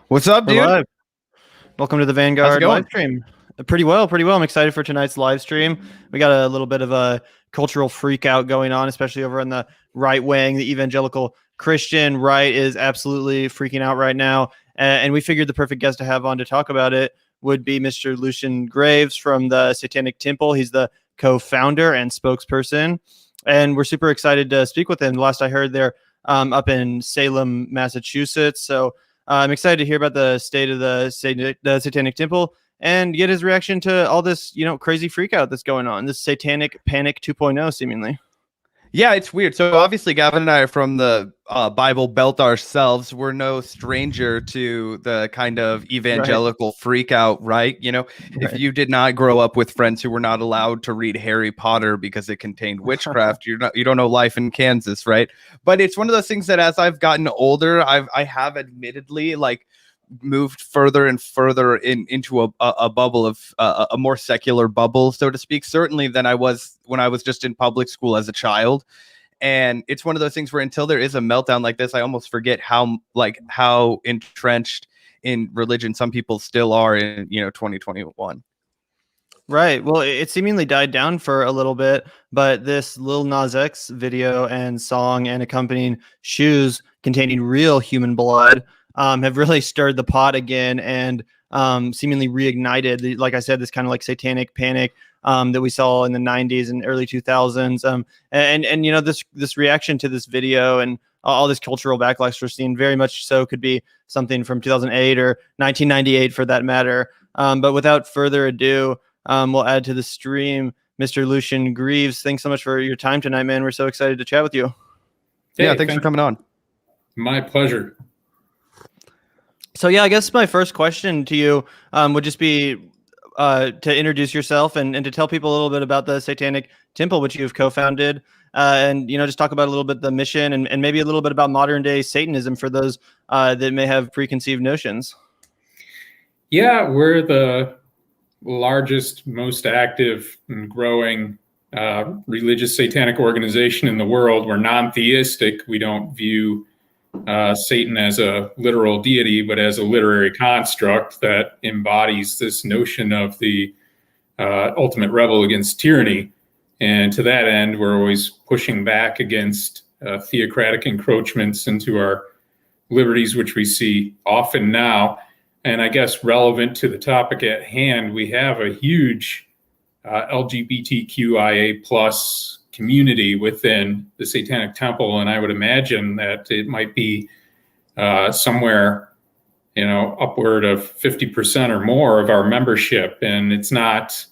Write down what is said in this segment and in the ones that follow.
What's up, We're dude? live. Welcome to the How's it Vanguard going? live stream. Pretty well, pretty well. I'm excited for tonight's live stream. We got a little bit of a cultural freak out going on, especially over on the right wing. The evangelical Christian right is absolutely freaking out right now. And we figured the perfect guest to have on to talk about it would be Mr. Lucien Greaves from the Satanic Temple. He's the co-founder and spokesperson. And we're super excited to speak with him. Last I heard, they're up in Salem, Massachusetts. So I'm excited to hear about the state of the Satanic Temple and get his reaction to all this, crazy freak out that's going on. This Satanic Panic 2.0, seemingly. Yeah, it's weird. So obviously, Gavin and I are from the Bible Belt ourselves. We're no stranger to the kind of evangelical freak out, right? If Right. you did not grow up with friends who were not allowed to read Harry Potter because it contained witchcraft, you don't know life in Kansas, right? But it's one of those things that as I've gotten older, I have admittedly moved further and further into a bubble of a more secular bubble, so to speak, certainly than I was when I was just in public school as a child. And it's one of those things where until there is a meltdown like this, I almost forget how entrenched in religion some people still are in 2021. Right. Well, it seemingly died down for a little bit, but this Lil Nas X video and song and accompanying shoes containing real human blood have really stirred the pot again and seemingly reignited, like I said, this kind of like satanic panic that we saw in the 90s and early 2000s. And this reaction to this video and all this cultural backlash we're seeing very much so could be something from 2008 or 1998 for that matter. But without further ado, we'll add to the stream Mr. Lucien Greaves. Thanks so much for your time tonight, man. We're so excited to chat with you. Yeah, thanks for coming on. My pleasure. So yeah, I guess my first question to you would just be to introduce yourself and to tell people a little bit about the Satanic Temple, which you've co-founded, and just talk about a little bit the mission and maybe a little bit about modern day Satanism for those that may have preconceived notions. Yeah, we're the largest, most active and growing religious satanic organization in the world. We're non-theistic. We don't view Satan as a literal deity, but as a literary construct that embodies this notion of the ultimate rebel against tyranny. And to that end, we're always pushing back against theocratic encroachments into our liberties, which we see often now. And I guess relevant to the topic at hand, we have a huge LGBTQIA plus community within the Satanic Temple, and I would imagine that it might be somewhere, upward of 50% or more of our membership, and it's not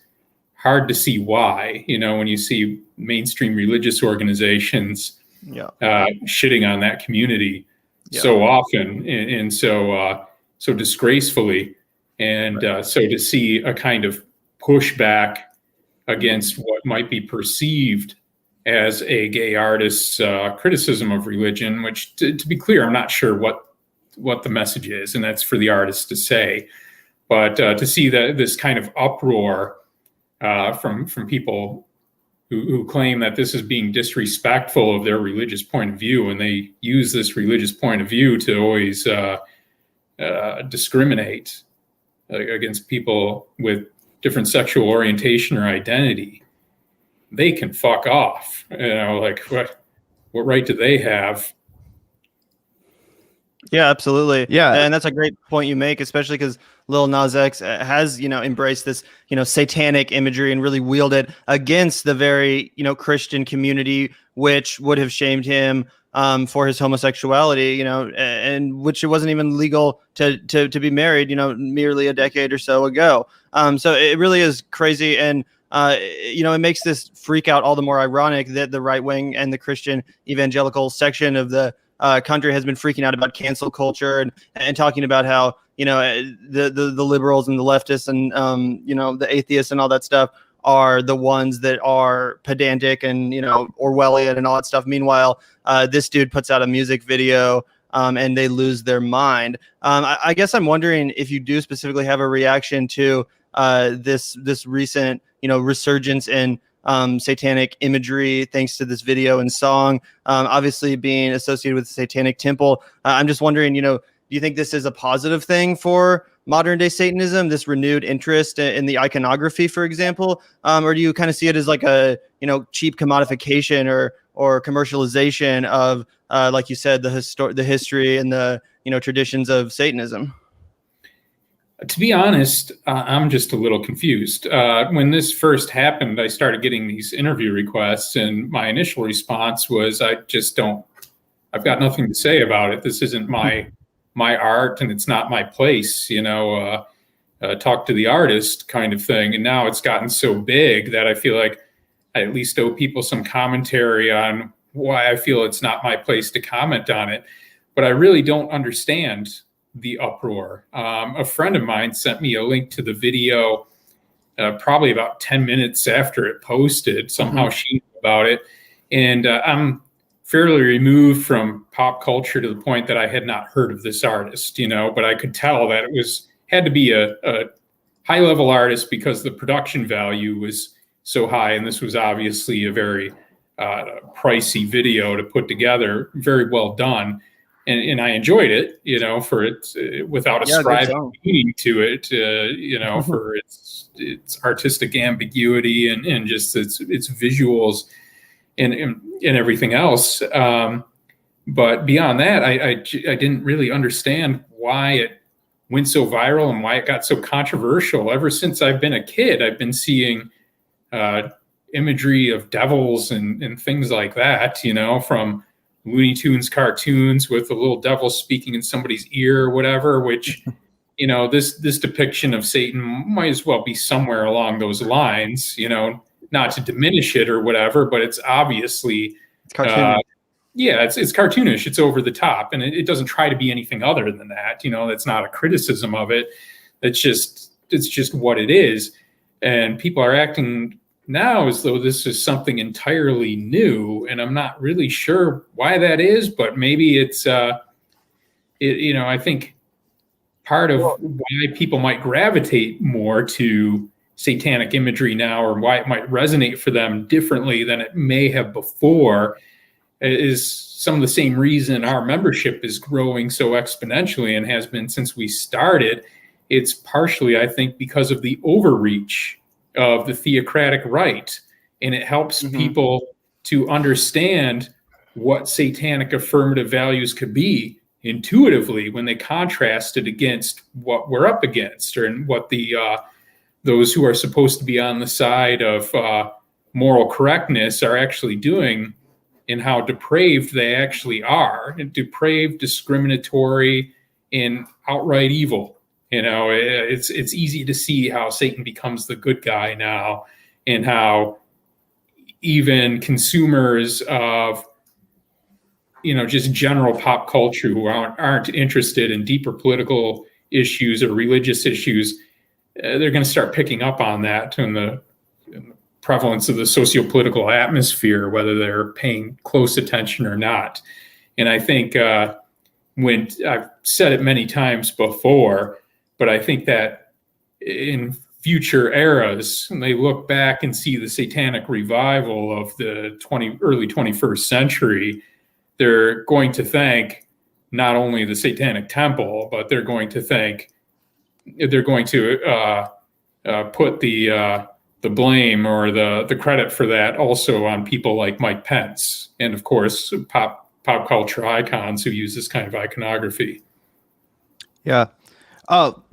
hard to see why. When you see mainstream religious organizations shitting on that community so often, and so disgracefully, and so to see a kind of pushback against what might be perceived as a gay artist's criticism of religion, which, to be clear, I'm not sure what the message is, and that's for the artist to say. But to see this kind of uproar from people who claim that this is being disrespectful of their religious point of view, and they use this religious point of view to always discriminate against people with different sexual orientation or identity, they can fuck off. What right do they have? Yeah, absolutely. Yeah. And that's a great point you make, especially because Lil Nas X has, embraced this, satanic imagery and really wielded it against the very, Christian community, which would have shamed him for his homosexuality, and which it wasn't even legal to be married, merely a decade or so ago. So it really is crazy. And, it makes this freak out all the more ironic that the right wing and the Christian evangelical section of the country has been freaking out about cancel culture and talking about how, the liberals and the leftists and, the atheists and all that stuff are the ones that are pedantic and, Orwellian and all that stuff. Meanwhile, this dude puts out a music video and they lose their mind. I guess I'm wondering if you do specifically have a reaction to this recent, resurgence in satanic imagery thanks to this video and song, obviously being associated with the Satanic Temple. I'm just wondering, do you think this is a positive thing for modern day Satanism, this renewed interest in the iconography, for example? Or do you kind of see it as like a, cheap commodification or commercialization of, like you said, the history and the, traditions of Satanism? To be honest, I'm just a little confused. When this first happened, I started getting these interview requests, and my initial response was, I've got nothing to say about it. This isn't my art, and it's not my place, talk to the artist kind of thing. And now it's gotten so big that I feel like I at least owe people some commentary on why I feel it's not my place to comment on it. But I really don't understand the uproar. A friend of mine sent me a link to the video probably about 10 minutes after it posted. Somehow she knew about it. And I'm fairly removed from pop culture to the point that I had not heard of this artist, but I could tell that it had to be a high level artist because the production value was so high. And this was obviously a very pricey video to put together, very well done. And I enjoyed it, for its without ascribing meaning to it, for its artistic ambiguity and just its visuals and everything else. But beyond that, I didn't really understand why it went so viral and why it got so controversial. Ever since I've been a kid, I've been seeing imagery of devils and things like that, from Looney Tunes cartoons with a little devil speaking in somebody's ear or whatever, which, this depiction of Satan might as well be somewhere along those lines, not to diminish it or whatever, but it's obviously, it's cartoonish. It's cartoonish. It's over the top, and it doesn't try to be anything other than that. That's not a criticism of it. It's just what it is. And people are acting now as though this is something entirely new, and I'm not really sure why that is, but maybe it's I think part of why people might gravitate more to satanic imagery now, or why it might resonate for them differently than it may have before, is some of the same reason our membership is growing so exponentially and has been since we started. It's partially, I think, because of the overreach of the theocratic right, and it helps people to understand what satanic affirmative values could be intuitively when they contrast it against what we're up against, or what the those who are supposed to be on the side of moral correctness are actually doing, and how depraved they actually are, and depraved, discriminatory, and outright evil. It's easy to see how Satan becomes the good guy now, and how even consumers of, just general pop culture who aren't interested in deeper political issues or religious issues, they're going to start picking up on that and the prevalence of the socio-political atmosphere, whether they're paying close attention or not. And I think when I've said it many times before, but I think that in future eras, when they look back and see the satanic revival of the early 21st century, they're going to thank not only the Satanic Temple, but they're going to put the blame or the credit for that also on people like Mike Pence, and of course pop culture icons who use this kind of iconography. Yeah.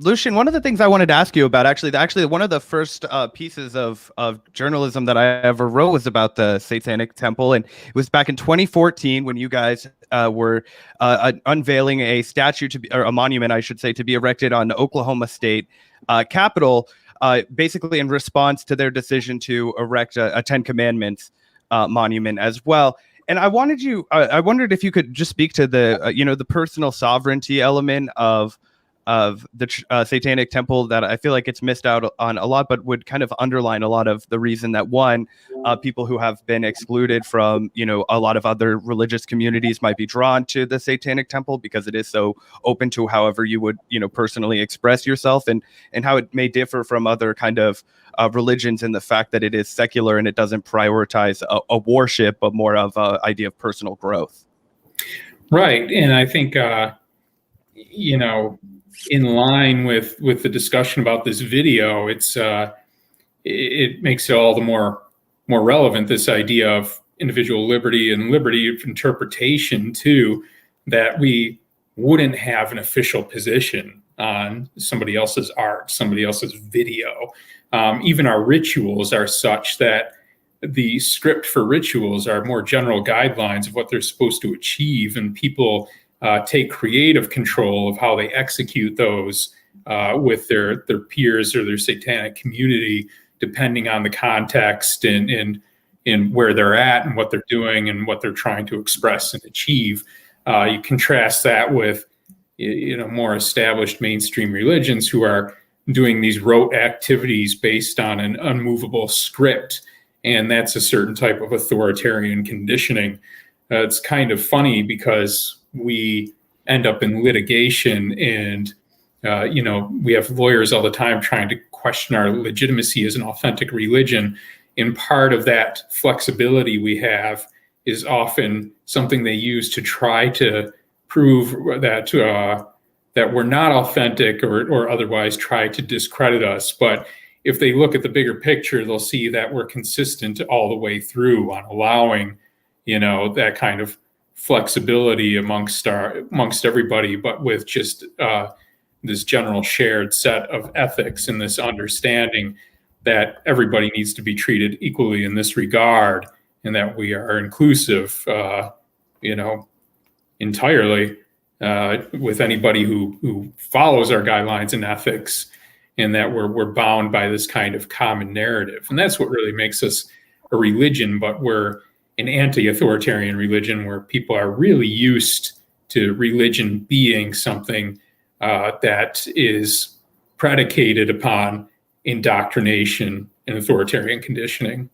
Lucien, one of the things I wanted to ask you about, actually one of the first pieces of journalism that I ever wrote was about the Satanic Temple. And it was back in 2014 when you guys were unveiling a statue or a monument, I should say, to be erected on Oklahoma State Capitol, basically in response to their decision to erect a Ten Commandments monument as well. And I wondered if you could just speak to the personal sovereignty element of the Satanic Temple that I feel like it's missed out on a lot, but would kind of underline a lot of the reason that people who have been excluded from, a lot of other religious communities might be drawn to the Satanic Temple because it is so open to however you would, personally express yourself, and how it may differ from other kind of religions in the fact that it is secular and it doesn't prioritize a worship, but more of an idea of personal growth. Right. And I think, you know, in line with the discussion about this video, it makes it all the more relevant, this idea of individual liberty and liberty of interpretation too, that we wouldn't have an official position on somebody else's art, somebody else's video. Even our rituals are such that the script for rituals are more general guidelines of what they're supposed to achieve, and people take creative control of how they execute those with their peers or their satanic community, depending on the context and where they're at and what they're doing and what they're trying to express and achieve. You contrast that with, more established mainstream religions who are doing these rote activities based on an unmovable script, and that's a certain type of authoritarian conditioning. It's kind of funny because we end up in litigation, and we have lawyers all the time trying to question our legitimacy as an authentic religion. And part of that flexibility we have is often something they use to try to prove that that we're not authentic, or otherwise try to discredit us. But if they look at the bigger picture, they'll see that we're consistent all the way through on allowing, that kind of flexibility amongst everybody, but with just this general shared set of ethics and this understanding that everybody needs to be treated equally in this regard, and that we are inclusive, entirely with anybody who follows our guidelines and ethics, and that we're bound by this kind of common narrative. And that's what really makes us a religion, but we're an anti-authoritarian religion where people are really used to religion being something that is predicated upon indoctrination and authoritarian conditioning.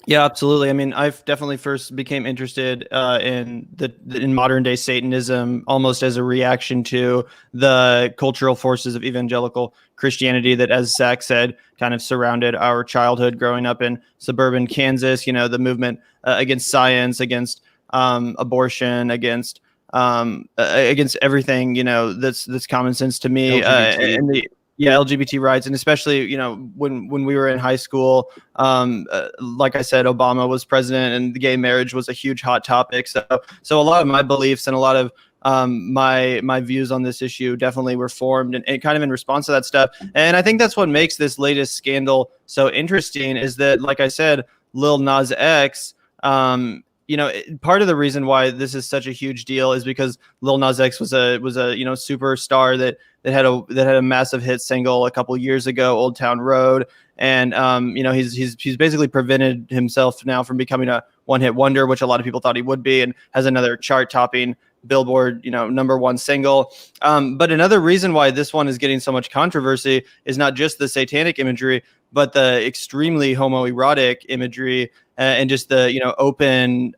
Yeah, absolutely. I mean, I've definitely first became interested in modern day Satanism almost as a reaction to the cultural forces of evangelical Christianity that, as Zac said, kind of surrounded our childhood growing up in suburban Kansas. The movement against science, against abortion, against everything that's common sense to me, and the LGBT rights, and especially when we were in high school, like I said, Obama was president, and the gay marriage was a huge hot topic. So a lot of my beliefs and a lot of my views on this issue definitely were formed and kind of in response to that stuff. And I think that's what makes this latest scandal so interesting, is that, like I said, Lil Nas X, part of the reason why this is such a huge deal is because Lil Nas X was a superstar that had a massive hit single a couple years ago, Old Town Road, and he's basically prevented himself now from becoming a one-hit wonder, which a lot of people thought he would be, and has another chart-topping Billboard #1 single. But another reason why this one is getting so much controversy is not just the satanic imagery, but the extremely homoerotic imagery, and just the open,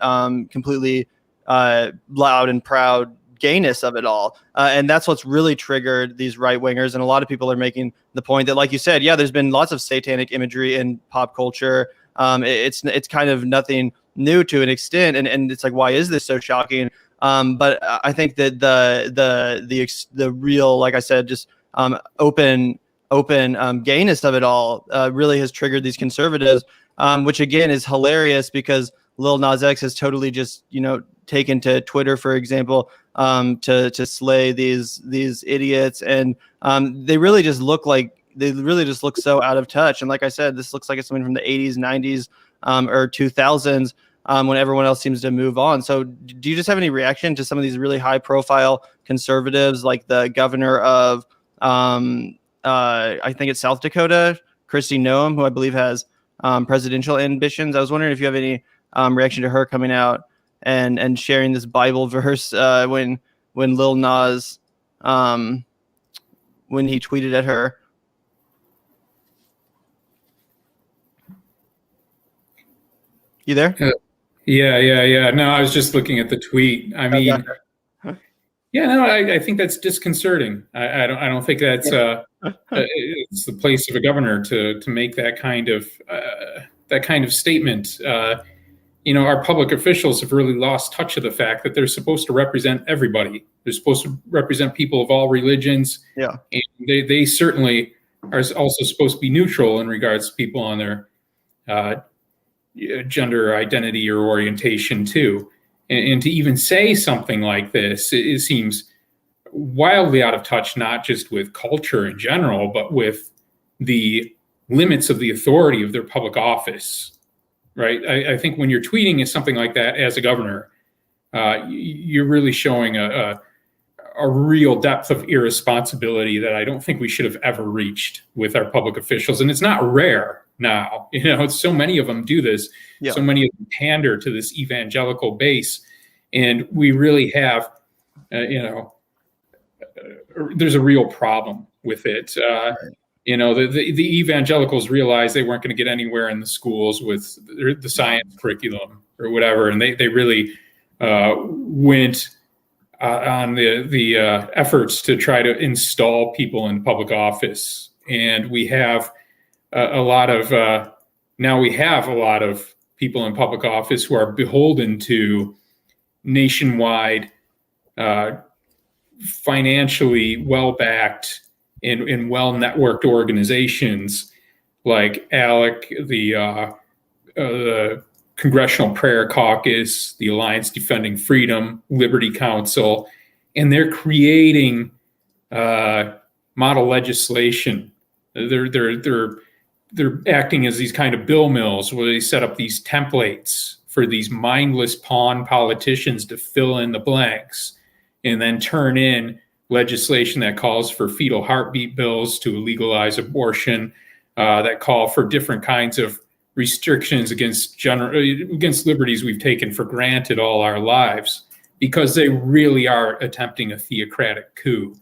completely loud and proud gayness of it all. And that's what's really triggered these right wingers. And a lot of people are making the point that, like you said, yeah, there's been lots of satanic imagery in pop culture. It's kind of nothing new to an extent, and it's like, why is this so shocking? But I think that the real, like I said, just open gayness of it all really has triggered these conservatives, which again is hilarious because Lil Nas X has totally just taken to Twitter, for example, to slay these idiots, and they really just look so out of touch. And like I said, this looks like it's something from the 80s, 90s, or 2000s, when everyone else seems to move on. So do you just have any reaction to some of these really high profile conservatives, like the governor of I think it's South Dakota, Kristi Noem, who I believe has presidential ambitions? I was wondering if you have any reaction to her coming out and sharing this Bible verse when Lil Nas when he tweeted at her. You there? Yeah. No, I was just looking at the tweet. I mean, yeah, no, I think that's disconcerting. I don't think that's it's the place of a governor to make that kind of statement. our public officials have really lost touch of the fact that they're supposed to represent everybody. They're supposed to represent people of all religions. Yeah. And they certainly are also supposed to be neutral in regards to people on their gender identity or orientation too. And to even say something like this, it seems wildly out of touch, not just with culture in general, but with the limits of the authority of their public office. Right. I think when you're tweeting something like that as a governor, you're really showing a real depth of irresponsibility that I don't think we should have ever reached with our public officials. And it's not rare now. So many of them do this. Yeah. So many of them pander to this evangelical base. And we really have, there's a real problem with it. The evangelicals realized they weren't going to get anywhere in the schools with the science curriculum or whatever, and they really went on the efforts to try to install people in public office. And we have a lot of people in public office who are beholden to nationwide, financially well-backed in well-networked organizations like ALEC, the Congressional Prayer Caucus, the Alliance Defending Freedom, Liberty Council, and they're creating model legislation. They're acting as these kind of bill mills where they set up these templates for these mindless pawn politicians to fill in the blanks and then turn in legislation that calls for fetal heartbeat bills to legalize abortion, that call for different kinds of restrictions against liberties we've taken for granted all our lives, because they really are attempting a theocratic coup.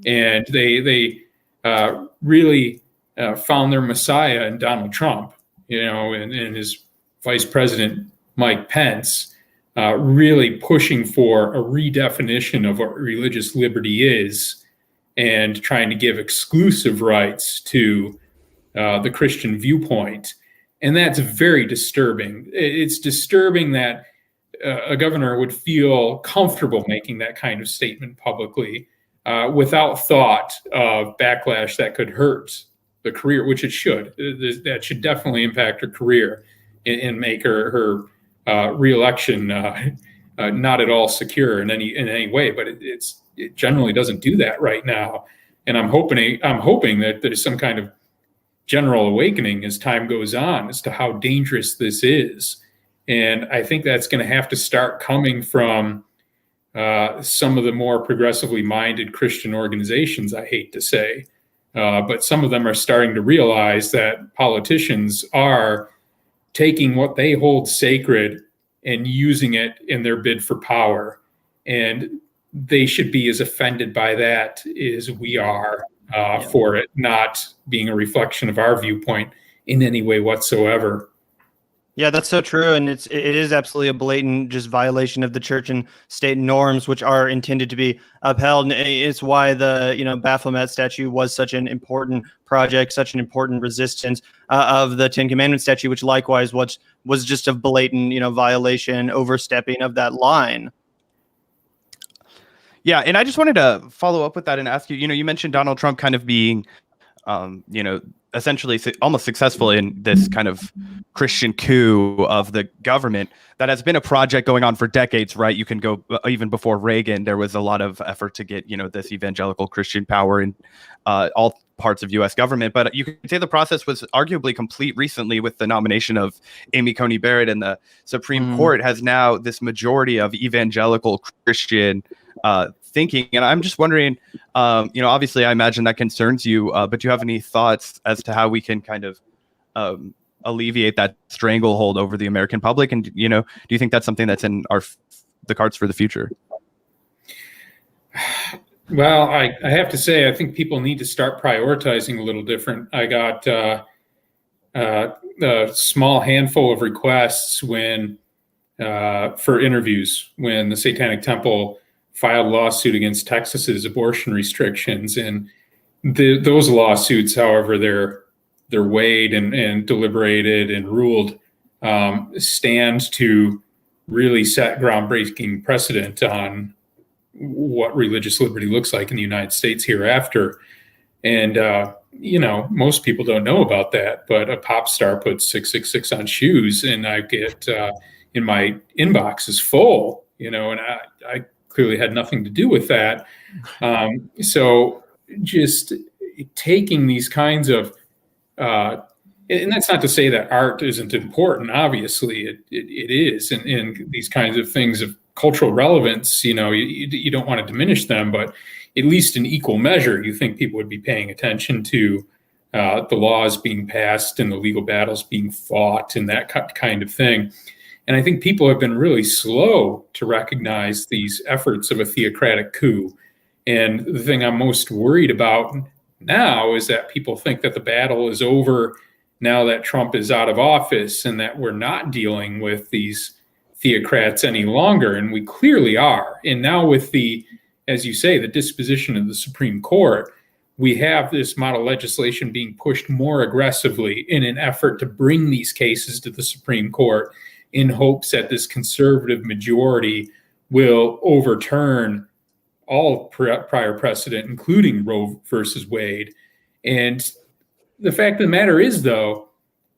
And they really found their messiah in Donald Trump, and his vice president, Mike Pence, really pushing for a redefinition of what religious liberty is and trying to give exclusive rights to the Christian viewpoint. And that's very disturbing. It's disturbing that a governor would feel comfortable making that kind of statement publicly without thought of backlash that could hurt the career, which it should. That should definitely impact her career and make her re-election not at all secure in any way. But it generally doesn't do that right now. And I'm hoping that there's some kind of general awakening as time goes on as to how dangerous this is. And I think that's going to have to start coming from some of the more progressively minded Christian organizations, I hate to say. But some of them are starting to realize that politicians are taking what they hold sacred and using it in their bid for power. And they should be as offended by that as we are for it not being a reflection of our viewpoint in any way whatsoever. Yeah, that's so true. And it is absolutely a blatant just violation of the church and state norms, which are intended to be upheld. And it's why the, Baphomet statue was such an important project, such an important resistance of the Ten Commandments statue, which likewise was just a blatant, violation, overstepping of that line. Yeah. And I just wanted to follow up with that and ask you, you mentioned Donald Trump kind of being, essentially almost successful in this kind of Christian coup of the government that has been a project going on for decades, right? You can go even before Reagan, there was a lot of effort to get, this evangelical Christian power in all parts of U.S. government. But you could say the process was arguably complete recently with the nomination of Amy Coney Barrett, and the Supreme Court has now this majority of evangelical Christian thinking. And I'm just wondering, obviously I imagine that concerns you, but do you have any thoughts as to how we can kind of alleviate that stranglehold over the American public? And, do you think that's something that's in the cards for the future? Well, I have to say, I think people need to start prioritizing a little different. I got a small handful of requests for interviews when the Satanic Temple filed a lawsuit against Texas's abortion restrictions. And those lawsuits, however, they're weighed and deliberated and ruled stand to really set groundbreaking precedent on what religious liberty looks like in the United States hereafter. And, most people don't know about that, but a pop star puts 666 on shoes, and I get in my inbox is full, and I clearly had nothing to do with that. So just taking these kinds of, and that's not to say that art isn't important. Obviously, it is, and these kinds of things of cultural relevance, you don't want to diminish them, but at least in equal measure, you think people would be paying attention to the laws being passed and the legal battles being fought and that kind of thing. And I think people have been really slow to recognize these efforts of a theocratic coup. And the thing I'm most worried about now is that people think that the battle is over now that Trump is out of office and that we're not dealing with these theocrats any longer. And we clearly are. And now with the, as you say, the disposition of the Supreme Court, we have this model legislation being pushed more aggressively in an effort to bring these cases to the Supreme Court in hopes that this conservative majority will overturn all prior precedent, including Roe versus Wade. And the fact of the matter is, though,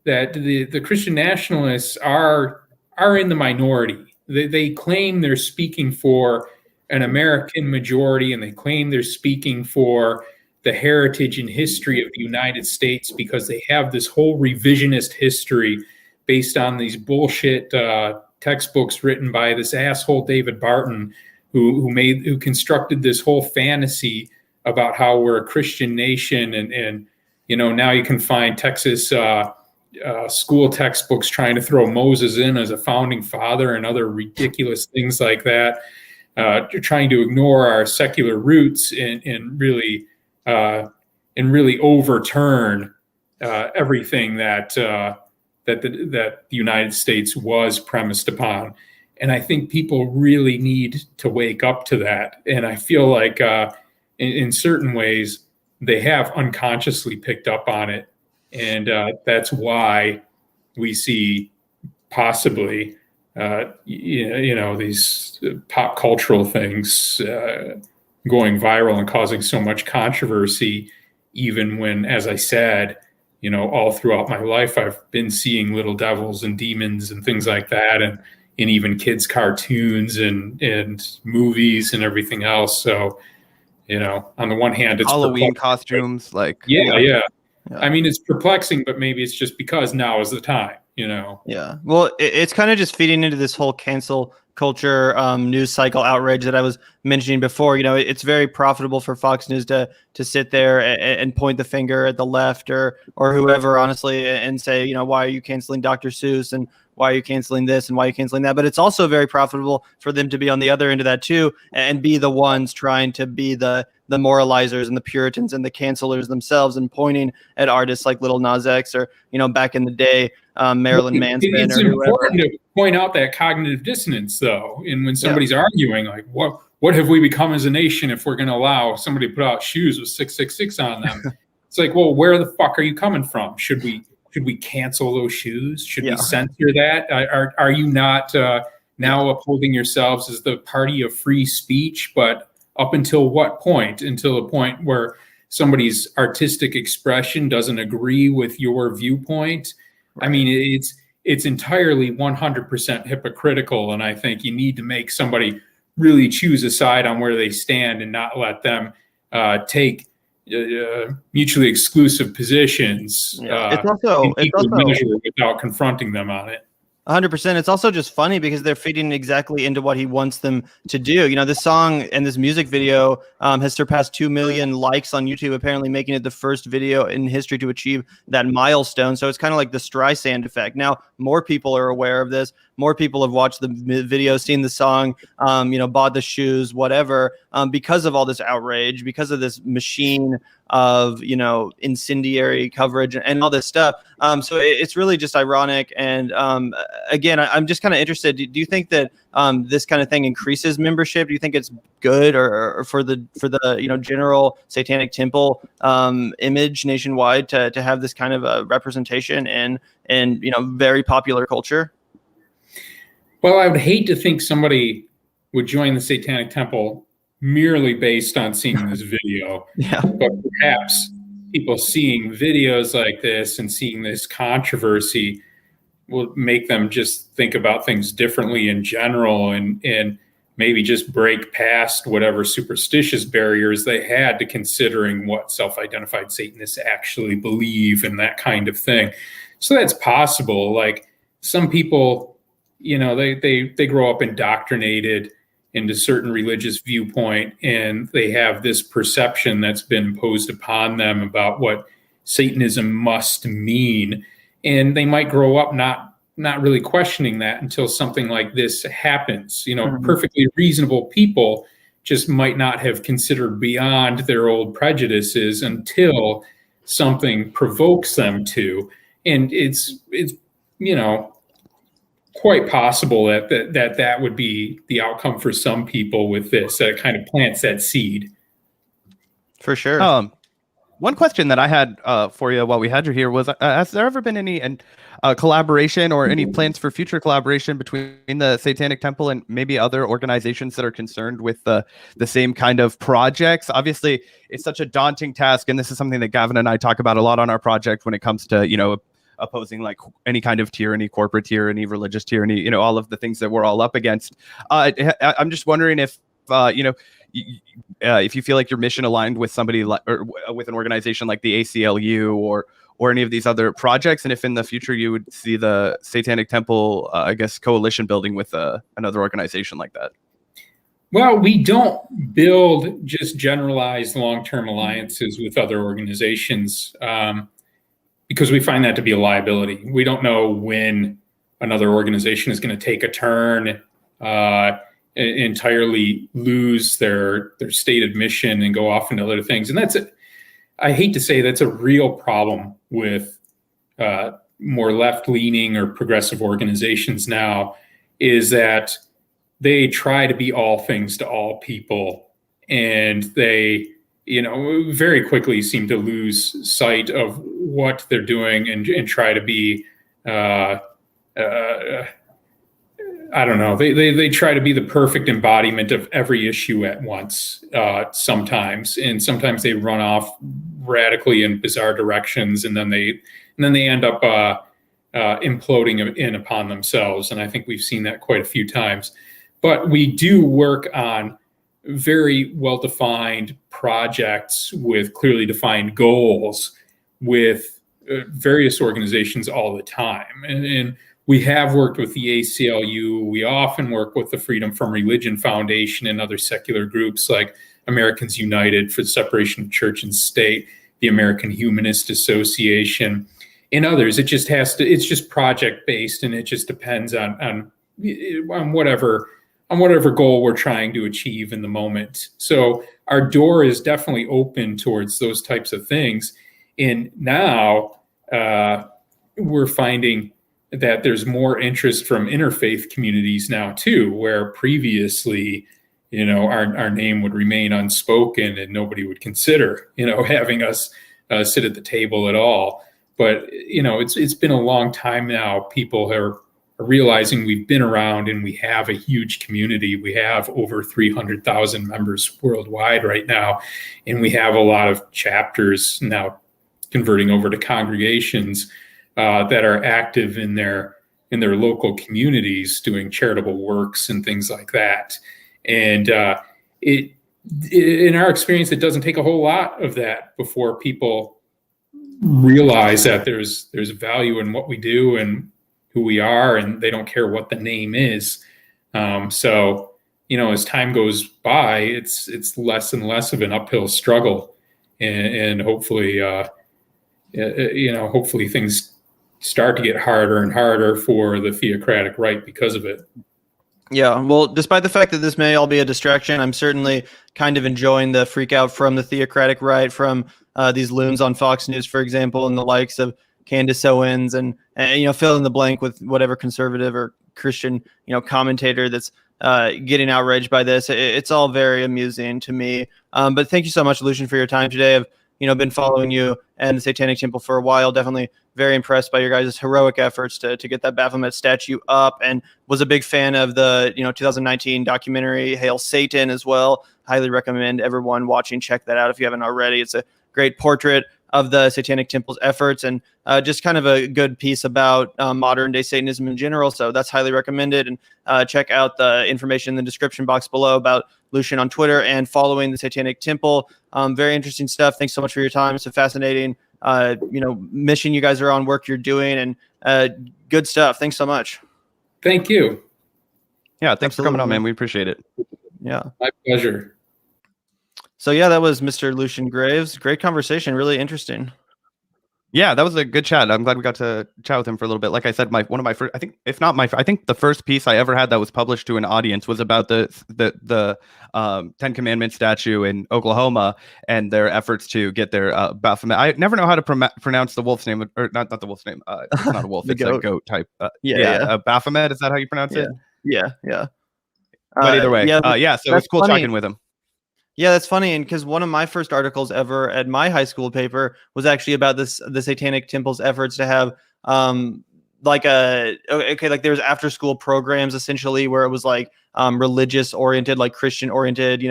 that the Christian nationalists are in the minority. They claim they're speaking for an American majority, and they claim they're speaking for the heritage and history of the United States because they have this whole revisionist history based on these bullshit textbooks written by this asshole David Barton, who constructed this whole fantasy about how we're a Christian nation, and now you can find Texas school textbooks trying to throw Moses in as a founding father and other ridiculous things like that, trying to ignore our secular roots and really overturn everything that the United States was premised upon. And I think people really need to wake up to that. And I feel like in certain ways they have unconsciously picked up on it. And that's why we see possibly, these pop cultural things going viral and causing so much controversy, even when, as I said, all throughout my life, I've been seeing little devils and demons and things like that, and even kids' cartoons and movies and everything else. So, on the one hand, it's Halloween costumes, yeah. I mean, it's perplexing, but maybe it's just because now is the time, Yeah. Well, it's kind of just feeding into this whole cancel culture news cycle outrage that I was mentioning before. It's very profitable for Fox News to sit there and point the finger at the left or whoever, honestly, and say, why are you canceling Dr. Seuss, and why are you canceling this, and why are you canceling that? But it's also very profitable for them to be on the other end of that too, and be the ones trying to be the moralizers and the Puritans and the cancelers themselves, and pointing at artists like Lil Nas X or, back in the day, Marilyn Manson. It's important to point out that cognitive dissonance, though. And when somebody's arguing, like, what have we become as a nation if we're going to allow somebody to put out shoes with 666 on them? It's like, well, where the fuck are you coming from? Should we cancel those shoes? Should we censor that? Are you not now upholding yourselves as the party of free speech? But up until what point? Until the point where somebody's artistic expression doesn't agree with your viewpoint? Right. I mean, it's entirely 100% hypocritical, and I think you need to make somebody really choose a side on where they stand and not let them take mutually exclusive positions. It's also without confronting them on it. 100%. It's also just funny because they're feeding exactly into what he wants them to do. This song and this music video has surpassed 2 million likes on YouTube, apparently making it the first video in history to achieve that milestone. So it's kind of like the Streisand effect. Now more people are aware of this. more people have watched the video, seen the song, bought the shoes, whatever, because of all this outrage, because of this machine of, incendiary coverage and all this stuff. So it's really just ironic. And again, I'm just kind of interested. Do you think that this kind of thing increases membership? Do you think it's good or for the general Satanic Temple image nationwide to have this kind of a representation in very popular culture? Well, I would hate to think somebody would join the Satanic Temple merely based on seeing this video. Yeah. But perhaps people seeing videos like this and seeing this controversy will make them just think about things differently in general, and maybe just break past whatever superstitious barriers they had to considering what self-identified Satanists actually believe and that kind of thing. So that's possible. Like, some people, they grow up indoctrinated into certain religious viewpoint, and they have this perception that's been imposed upon them about what Satanism must mean. And they might grow up not really questioning that until something like this happens. Perfectly reasonable people just might not have considered beyond their old prejudices until something provokes them to. And it's quite possible that would be the outcome for some people with this, that kind of plants that seed. For sure. One question that I had for you while we had you here was, has there ever been any collaboration or any plans for future collaboration between the Satanic Temple and maybe other organizations that are concerned with the same kind of projects? Obviously, it's such a daunting task, and this is something that Gavin and I talk about a lot on our project when it comes to, opposing like any kind of tyranny, corporate tyranny, religious tyranny, all of the things that we're all up against. I'm just wondering if, if you feel like your mission aligned with somebody like, or with an organization like the ACLU or any of these other projects, and if in the future you would see the Satanic Temple, coalition building with another organization like that. Well, we don't build just generalized long-term alliances with other organizations because we find that to be a liability. We don't know when another organization is going to take a turn, entirely lose their stated mission and go off into other things. And I hate to say that's a real problem with more left-leaning or progressive organizations now, is that they try to be all things to all people, and they very quickly seem to lose sight of what they're doing and try to be I don't know. They try to be the perfect embodiment of every issue at once sometimes, and sometimes they run off radically in bizarre directions, and then they end up imploding in upon themselves. And I think we've seen that quite a few times. But we do work on very well-defined projects with clearly defined goals with various organizations all the time, and we have worked with the ACLU. We often work with the Freedom from Religion Foundation and other secular groups like Americans United for the Separation of Church and State, the American Humanist Association, and others. It's just project based, and it just depends on whatever goal we're trying to achieve in the moment. So our door is definitely open towards those types of things. And now we're finding that there's more interest from interfaith communities now too, where previously, our name would remain unspoken and nobody would consider, having us sit at the table at all. But, it's been a long time now. People are realizing we've been around and we have a huge community. We have over 300,000 members worldwide right now. And we have a lot of chapters now converting over to congregations that are active in their local communities, doing charitable works and things like that. And in our experience, it doesn't take a whole lot of that before people realize that there's value in what we do and who we are, and they don't care what the name is. So as time goes by, it's less and less of an uphill struggle, and hopefully, hopefully things start to get harder and harder for the theocratic right because of it. Yeah, well, despite the fact that this may all be a distraction, I'm certainly kind of enjoying the freak out from the theocratic right, from these loons on Fox News, for example, and the likes of Candace Owens, and fill in the blank with whatever conservative or Christian commentator that's getting outraged by this. It's all very amusing to me. But thank you so much, Lucien, for your time today. I've been following you and the Satanic Temple for a while. Definitely very impressed by your guys' heroic efforts to get that Baphomet statue up, and was a big fan of the 2019 documentary Hail Satan as well. Highly recommend everyone watching check that out if you haven't already. It's a great portrait of the Satanic Temple's efforts, and just kind of a good piece about modern day Satanism in general. So that's highly recommended. And check out the information in the description box below about Lucien on Twitter and following the Satanic Temple. Very interesting stuff. Thanks so much for your time. It's a fascinating mission you guys are on, work you're doing, and good stuff. Thanks so much. Thank you. Yeah, thanks for coming on, man. We appreciate it. Yeah. My pleasure. So yeah, that was Mr. Lucien Greaves. Great conversation. Really interesting. Yeah, that was a good chat. I'm glad we got to chat with him for a little bit. Like I said, one of my first, I think the first piece I ever had that was published to an audience was about the Ten Commandments statue in Oklahoma and their efforts to get their Baphomet. I never know how to pronounce the wolf's name, or not the wolf's name. It's not a wolf. It's a goat type. Baphomet. Is that how you pronounce it? Yeah. But either way, so it was cool funny. talking with him. Yeah, that's funny. And because one of my first articles ever at my high school paper was actually about the Satanic Temple's efforts to have there's after school programs essentially where it was like religious oriented, like Christian oriented,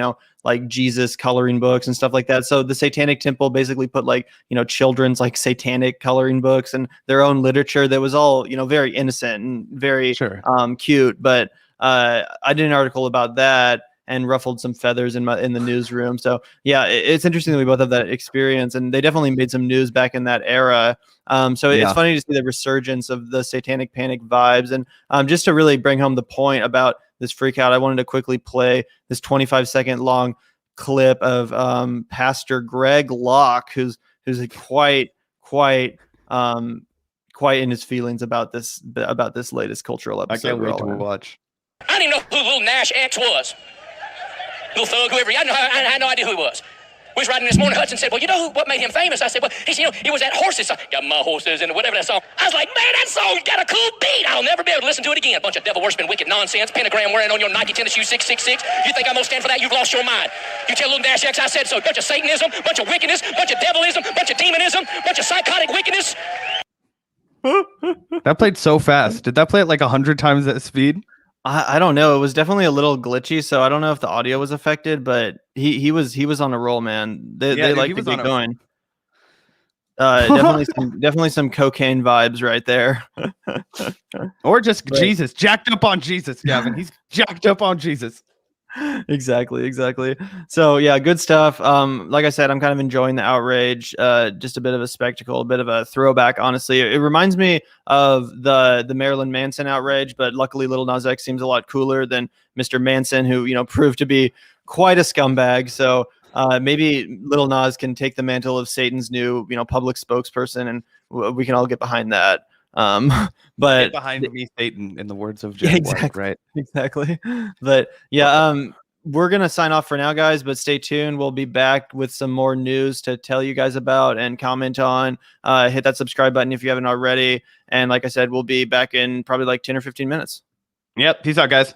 like Jesus coloring books and stuff like that. So the Satanic Temple basically put children's like satanic coloring books and their own literature that was all, very innocent and very cute. But I did an article about that and ruffled some feathers in the newsroom. So yeah, it's interesting that we both have that experience, and they definitely made some news back in that era. So it's funny to see the resurgence of the Satanic Panic vibes. And just to really bring home the point about this freak out, I wanted to quickly play this 25-second long clip of Pastor Greg Locke, who's quite in his feelings about this latest cultural episode. I can't wait to watch. I didn't know who Lil Nas X was. Little thug, whoever. I had no idea who he was. We was riding this morning. Hudson said, "Well, you know what made him famous?" I said, "Well," he said, "it was that horses song. Got my horses and whatever that song." I was like, "Man, that song's got a cool beat. I'll never be able to listen to it again." A bunch of devil worshiping, wicked nonsense. Pentagram wearing on your Nike tennis shoe 666. You think I'm gonna stand for that? You've lost your mind. You tell Lil Nas X I said so. Bunch of Satanism, bunch of wickedness, bunch of devilism, bunch of demonism, bunch of psychotic wickedness. That played so fast. Did that play at like 100 times that speed? I don't know. It was definitely a little glitchy, so I don't know if the audio was affected, but he was on a roll, man. They like to get going. Definitely some cocaine vibes right there. Or just Jesus, jacked up on Jesus, Gavin. He's jacked up on Jesus. Exactly. So yeah, good stuff. Like I said, I'm kind of enjoying the outrage. Just a bit of a spectacle, a bit of a throwback. Honestly, it reminds me of the Marilyn Manson outrage, but luckily Lil Nas X seems a lot cooler than Mr. Manson, who proved to be quite a scumbag. So maybe Lil Nas can take the mantle of Satan's new public spokesperson, and we can all get behind that. But get behind me, Satan, in the words of Jack White, right? Exactly. But yeah, we're gonna sign off for now, guys. But stay tuned. We'll be back with some more news to tell you guys about and comment on. Hit that subscribe button if you haven't already. And like I said, we'll be back in probably like 10 or 15 minutes. Yep. Peace out, guys.